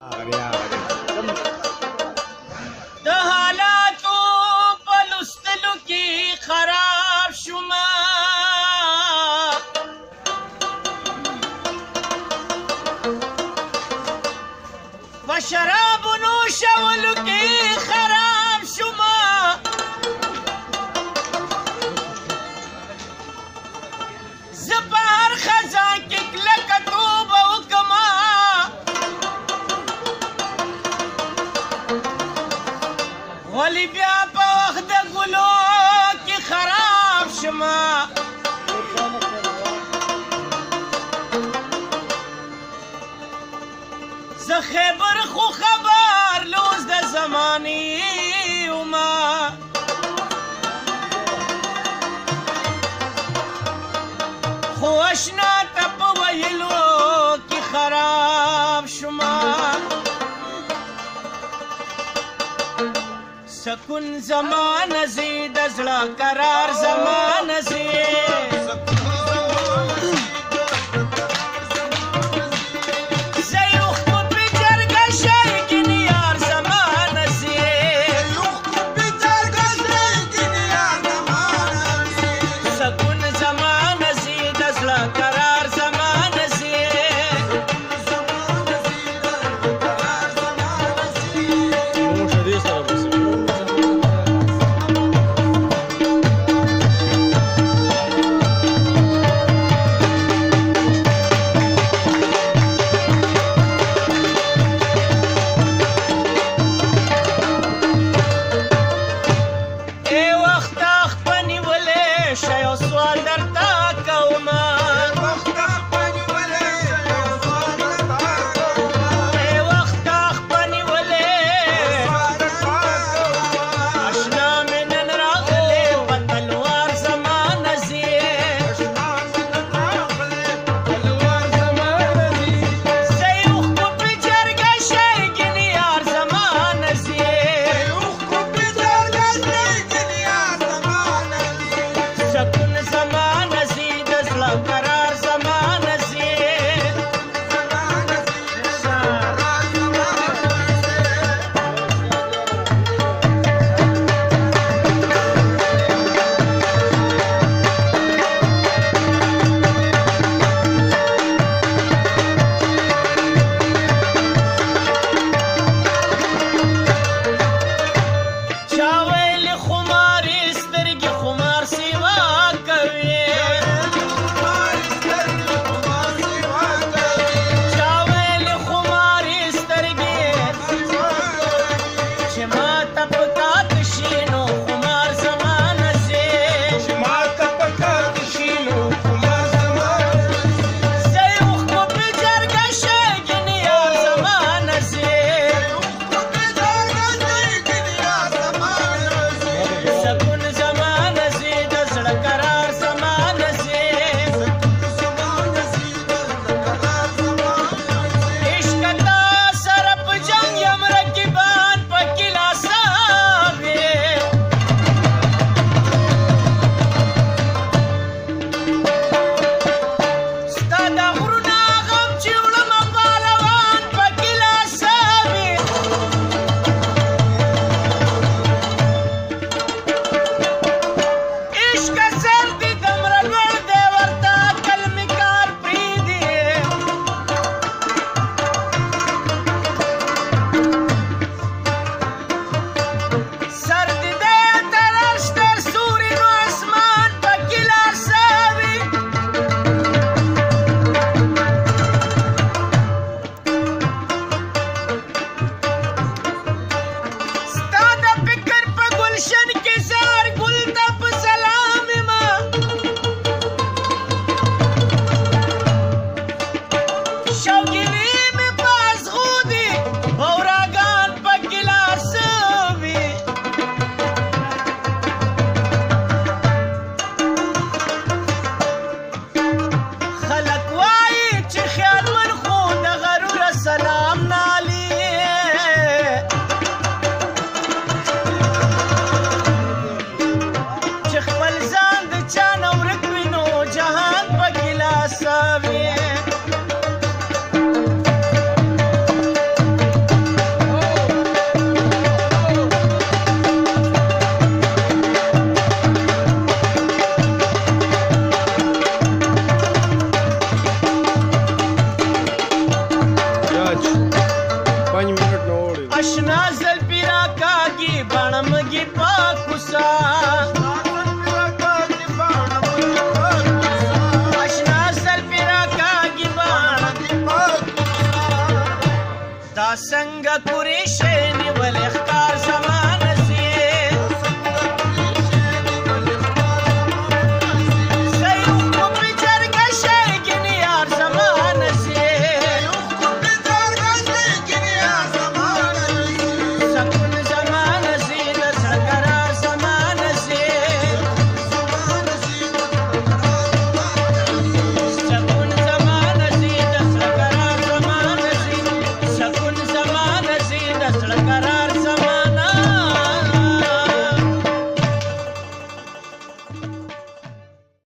د حالاتو په لوستلو کې خراب شومه په شرابو نوشولو کې خراب شومه زه په هر خزان کې کلکه توبه وکمه ولی بیا په وخت د ګلو کې خراب شمه زه خیبر خو خبر لوز د زمانې ومه خو اشنا ته په ویلو کې خراب شمه سکون زمان زی د زړه قرار زمان زی 5 मिनट नोड़ अशना जलपीरा कागी बनमगी पाकुसा अशना जलपीरा कागी बनमगी पाकुसा दा संग कुरेशे निवल इख्तार जमान से सयूको पिचर गशे गिनियार जमान से सकून जमान से दसकरार जमान से सकून जमान से दसकरार जमान से सकून जमान से दसकरार